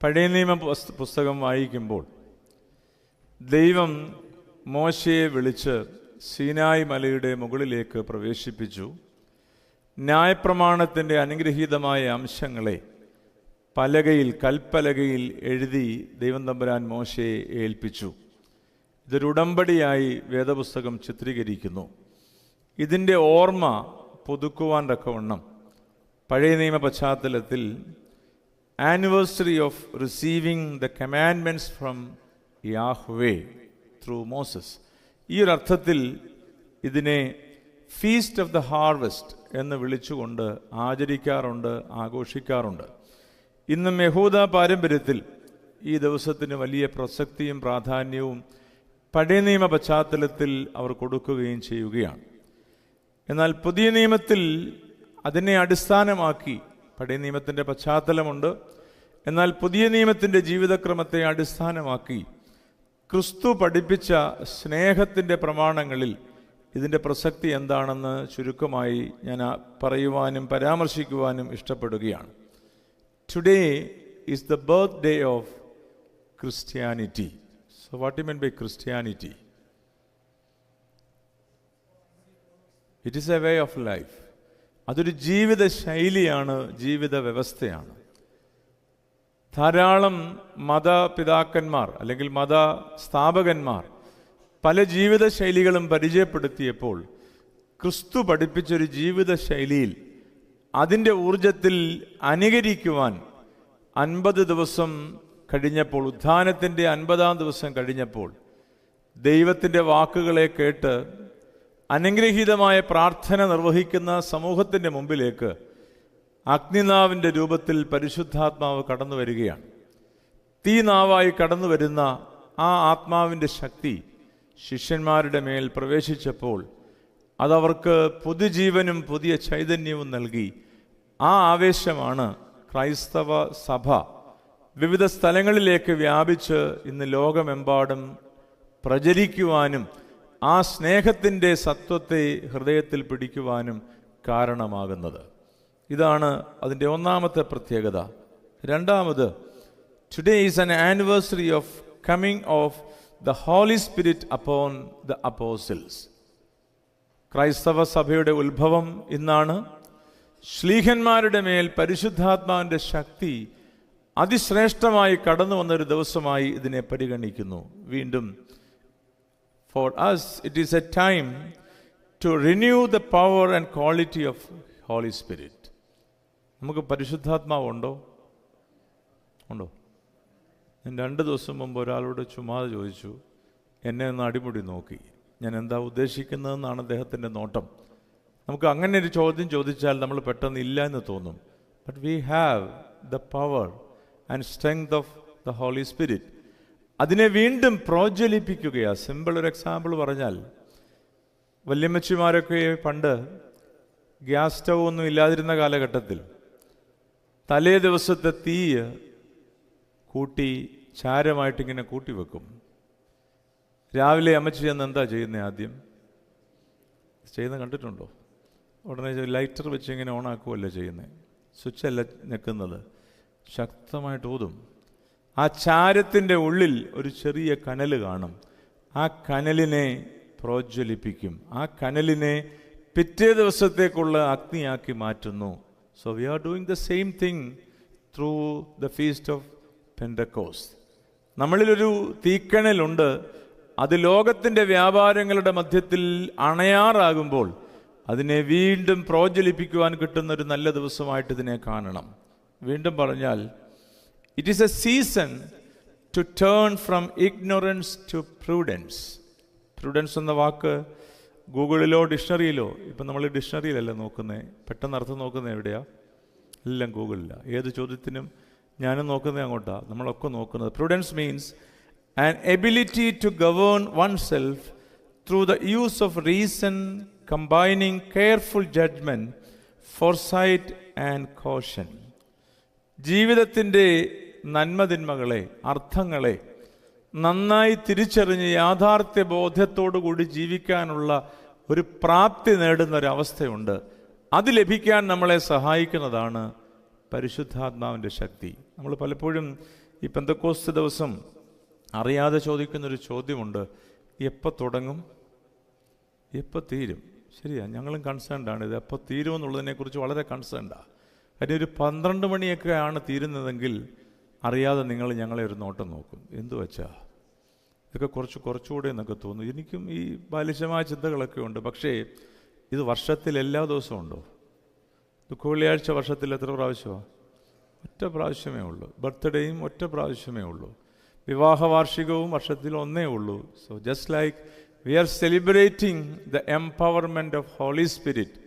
പഴയ നിയമ പുസ്തകം വായിക്കുമ്പോൾ ദൈവം മോശയെ വിളിച്ച് സീനായി മലയുടെ മുകളിലേക്ക് പ്രവേശിപ്പിച്ചു. ന്യായപ്രമാണത്തിൻ്റെ അനുഗ്രഹീതമായ അംശങ്ങളെ കൽപ്പലകയിൽ എഴുതി ദൈവം തമ്പുരാൻ മോശയെ ഏൽപ്പിച്ചു. ഇതൊരു ഉടമ്പടിയായി വേദപുസ്തകം ചിത്രീകരിക്കുന്നു. ഇതിൻ്റെ ഓർമ്മ പുതുക്കുവാൻ തക്കവണ്ണം പഴയ നിയമ പശ്ചാത്തലത്തിൽ anniversary of receiving the commandments from Yahweh through Moses, ഈ ഒരു അർത്ഥത്തിൽ ഇതിനെ ഫീസ്റ്റ് ഓഫ് ദ ഹാർവെസ്റ്റ് എന്ന് വിളിച്ചുകൊണ്ട് ആചരിക്കാറുണ്ട്, ആഘോഷിക്കാറുണ്ട്. ഇന്നും യഹൂദ പാരമ്പര്യത്തിൽ ഈ ദിവസത്തിന് വലിയ പ്രസക്തിയും പ്രാധാന്യവും പഴയ നിയമ പശ്ചാത്തലത്തിൽ അവർ കൊടുക്കുകയും ചെയ്യുകയാണ്. എന്നാൽ പുതിയ നിയമത്തിൽ അതിനെ അടിസ്ഥാനമാക്കി പഴയ നിയമത്തിൻ്റെ പശ്ചാത്തലമുണ്ട്. എന്നാൽ പുതിയ നിയമത്തിൻ്റെ ജീവിതക്രമത്തെ അടിസ്ഥാനമാക്കി ക്രിസ്തു പഠിപ്പിച്ച സ്നേഹത്തിൻ്റെ പ്രമാണങ്ങളിൽ ഇതിൻ്റെ പ്രസക്തി എന്താണെന്ന് ചുരുക്കമായി ഞാൻ പറയുവാനും പരാമർശിക്കുവാനും ഇഷ്ടപ്പെടുകയാണ്. Today is the birthday of Christianity. So what you mean by Christianity? It is a way of life. അതൊരു ജീവിത ശൈലിയാണ്, ജീവിത വ്യവസ്ഥയാണ്. ധാരാളം മതപിതാക്കന്മാർ അല്ലെങ്കിൽ മത സ്ഥാപകന്മാർ പല ജീവിത ശൈലികളും പരിചയപ്പെടുത്തിയപ്പോൾ ക്രിസ്തു പഠിപ്പിച്ചൊരു ജീവിത ശൈലിയിൽ അതിൻ്റെ ഊർജത്തിൽ അനുകരിക്കുവാൻ 50 ദിവസം കഴിഞ്ഞപ്പോൾ, ഉത്ഥാനത്തിൻ്റെ 50-ാം ദിവസം കഴിഞ്ഞപ്പോൾ ദൈവത്തിൻ്റെ വാക്കുകളെ കേട്ട് അനുഗ്രഹീതമായ പ്രാർത്ഥന നിർവഹിക്കുന്ന സമൂഹത്തിൻ്റെ മുമ്പിലേക്ക് അഗ്നിനാവിൻ്റെ രൂപത്തിൽ പരിശുദ്ധാത്മാവ് കടന്നു വരികയാണ്. തീനാവായി കടന്നു വരുന്ന ആ ആത്മാവിൻ്റെ ശക്തി ശിഷ്യന്മാരുടെ മേൽ പ്രവേശിച്ചപ്പോൾ അതവർക്ക് പുതുജീവനും പുതിയ ചൈതന്യവും നൽകി. ആ ആവേശമാണ് ക്രൈസ്തവ സഭ വിവിധ സ്ഥലങ്ങളിലേക്ക് വ്യാപിച്ച് ഇന്ന് ലോകമെമ്പാടും പ്രചരിക്കുവാനും ആ സ്നേഹത്തിൻ്റെ സത്വത്തെ ഹൃദയത്തിൽ പിടിക്കുവാനും കാരണമാകുന്നത്. ഇതാണ് അതിൻ്റെ ഒന്നാമത്തെ പ്രത്യേകത. രണ്ടാമത്, today is an anniversary of coming of the Holy Spirit upon the apostles. ക്രൈസ്തവ സഭയുടെ ഉത്ഭവം ഇന്നാണ്. ശ്ലീഹന്മാരുടെ മേൽ പരിശുദ്ധാത്മാവിൻ്റെ ശക്തി അതിശ്രേഷ്ഠമായി കടന്നു വന്നൊരു ദിവസമായി ഇതിനെ പരിഗണിക്കുന്നു. വീണ്ടും for us it is a time to renew the power and quality of Holy Spirit. നമുക്ക് പരിശുദ്ധാത്മാവുണ്ടോ? ഞാൻ 2 ദിവസം മുമ്പ് ഒരാളോട് ചുമ്മാതെ ചോദിച്ചു. എന്നെ ഒന്ന് അടിമുടി നോക്കി. ഞാൻ എന്താ ഉദ്ദേശിക്കുന്നതെന്നാണ് അദ്ദേഹത്തിൻ്റെ നോട്ടം. നമുക്ക് അങ്ങനെ ഒരു ചോദ്യം ചോദിച്ചാൽ നമ്മൾ പെട്ടെന്ന് ഇല്ല എന്ന് തോന്നും. But we have the power and strength of the Holy Spirit. അതിനെ വീണ്ടും പ്രോജ്വലിപ്പിക്കുകയാണ്. സിമ്പിൾ ഒരു എക്സാമ്പിൾ പറഞ്ഞാൽ, വല്യമ്മച്ചിമാരൊക്കെ പണ്ട് ഗ്യാസ് സ്റ്റൗ ഒന്നും ഇല്ലാതിരുന്ന കാലഘട്ടത്തിൽ തലേ ദിവസത്തെ തീ കൂട്ടി ചാരമായിട്ടിങ്ങനെ കൂട്ടി വെക്കും. രാവിലെ അമ്മച്ചി ചെന്ന് എന്താ ചെയ്യുന്നത്? ആദ്യം ചെയ്യുന്നത് കണ്ടിട്ടുണ്ടോ? ഉടനെ ലൈറ്റർ വെച്ച് ഇങ്ങനെ ഓണാക്കുമല്ലോ ചെയ്യുന്നത്. സ്വിച്ചല്ല ഞെക്കുന്നത്, ശക്തമായിട്ട് ഊതും. ആ ചാരത്തിൻ്റെ ഉള്ളിൽ ഒരു ചെറിയ കനൽ കാണും. ആ കനലിനെ പ്രോജ്വലിപ്പിക്കും. ആ കനലിനെ പിറ്റേ ദിവസത്തേക്കുള്ള അഗ്നിയാക്കി മാറ്റുന്നു. So we are doing the same thing through the feast of Pentecost. നമ്മളിലൊരു തീക്കണലുണ്ട്. അത് ലോകത്തിൻ്റെ വ്യാപാരങ്ങളുടെ മധ്യത്തിൽ അണയാറാകുമ്പോൾ അതിനെ വീണ്ടും പ്രോജ്വലിപ്പിക്കുവാൻ കിട്ടുന്നൊരു നല്ല ദിവസമായിട്ട് ഇതിനെ കാണണം. വീണ്ടും പറഞ്ഞാൽ, it is a season to turn from ignorance to prudence. prudence എന്ന വാക്ക് ഗൂഗിളിലോ ഡിക്ഷണറിയിലോ, ഇപ്പം നമ്മൾ ഡിക്ഷണറിയിലല്ല നോക്കുന്നത്, പെട്ടെന്ന് അർത്ഥം നോക്കുന്നത് എവിടെയാ? എല്ലാം ഗൂഗിളില്ല. ഏത് ചോദ്യത്തിനും ഞാനും നോക്കുന്നത് അങ്ങോട്ടാണ്, നമ്മളൊക്കെ നോക്കുന്നത്. prudence means an ability to govern oneself through the use of reason, combining careful judgment, foresight and caution. ജീവിതത്തിൻ്റെ നന്മതിന്മകളെ, അർത്ഥങ്ങളെ നന്നായി തിരിച്ചറിഞ്ഞ് യാഥാർത്ഥ്യ ബോധ്യത്തോടുകൂടി ജീവിക്കാനുള്ള ഒരു പ്രാപ്തി നേടുന്ന ഒരവസ്ഥയുണ്ട്. അത് ലഭിക്കാൻ നമ്മളെ സഹായിക്കുന്നതാണ് പരിശുദ്ധാത്മാവിൻ്റെ ശക്തി. നമ്മൾ പലപ്പോഴും ഈ പെന്തക്കോസ്ത് ദിവസം അറിയാതെ ചോദിക്കുന്നൊരു ചോദ്യമുണ്ട്, എപ്പോൾ തുടങ്ങും, എപ്പോൾ തീരും? ശരിയാ, ഞങ്ങളും കൺസേൺഡാണ്. ഇത് എപ്പോൾ തീരുമെന്നുള്ളതിനെക്കുറിച്ച് വളരെ കൺസേൺഡാണ്. കാര്യം ഒരു 12 മണിയൊക്കെയാണ് തീരുന്നതെങ്കിൽ അറിയാതെ നിങ്ങൾ ഞങ്ങളെ ഒരു നോട്ടം നോക്കും. എന്തു വച്ചാ ഇതൊക്കെ കുറച്ചുകൂടെ എന്നൊക്കെ തോന്നും. എനിക്കും ഈ ബാലിശമായ ചിന്തകളൊക്കെ ഉണ്ട്. പക്ഷേ ഇത് വർഷത്തിൽ എല്ലാ ദിവസവും ഉണ്ടോ? ദുഃഖ വെള്ളിയാഴ്ച വർഷത്തിൽ എത്ര പ്രാവശ്യമാണ്? ഒറ്റ പ്രാവശ്യമേ ഉള്ളൂ. ബർത്ത്ഡേയും ഒറ്റ പ്രാവശ്യമേ ഉള്ളൂ. വിവാഹ വാർഷികവും വർഷത്തിൽ ഒന്നേ ഉള്ളൂ. So just like we are celebrating the empowerment of Holy Spirit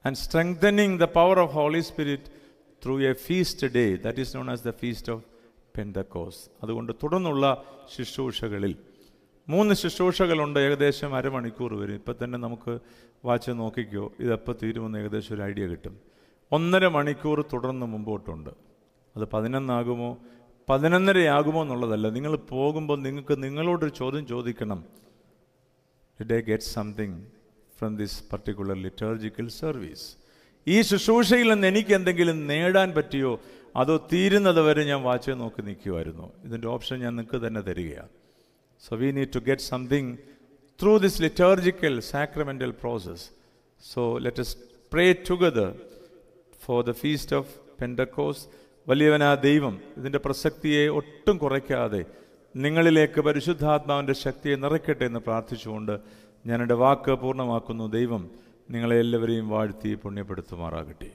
and strengthening the power of Holy Spirit through a feast day that is known as the feast of Pentecost. അതുകൊണ്ട് തുടർന്നുള്ള ശുശ്രൂഷകളിൽ 3 ശുശ്രൂഷകളുണ്ട്. ഏകദേശം അരമണിക്കൂർ വരും. ഇപ്പം തന്നെ നമുക്ക് വാച്ച് നോക്കിക്കോ, ഇതെപ്പോൾ തീരുമെന്ന് ഏകദേശം ഒരു ഐഡിയ കിട്ടും. 1.5 മണിക്കൂർ തുടർന്ന് മുമ്പോട്ടുണ്ട്. അത് 11 ആകുമോ 11:30 ആകുമോ എന്നുള്ളതല്ല. നിങ്ങൾ പോകുമ്പോൾ നിങ്ങൾക്ക് നിങ്ങളോടൊരു ചോദ്യം ചോദിക്കണം, did I get something from this particular liturgical service? ഈ ശുശ്രൂഷയിൽ നിന്ന് എനിക്ക് എന്തെങ്കിലും നേടാൻ പറ്റിയോ, അതോ തീരുന്നത് വരെ ഞാൻ വാച്ച് നോക്കി നിൽക്കുമായിരുന്നു? ഇതിൻ്റെ ഓപ്ഷൻ ഞാൻ നിങ്ങൾക്ക് തന്നെ തരികയാണ്. So we need to get something through this liturgical sacramental process. So let us pray together for the feast of Pentecost. വലിയവനാ ദൈവം ഇതിൻ്റെ പ്രസക്തിയെ ഒട്ടും കുറയ്ക്കാതെ നിങ്ങളിലേക്ക് പരിശുദ്ധാത്മാവിൻ്റെ ശക്തിയെ നിറയ്ക്കട്ടെ എന്ന് പ്രാർത്ഥിച്ചുകൊണ്ട് ഞാൻ എൻ്റെ വാക്ക് പൂർണ്ണമാക്കുന്നു. ദൈവം നിങ്ങളെ എല്ലാവരെയും വാഴ്ത്തി പുണ്യപ്പെടുത്തുമാറാകട്ടെ.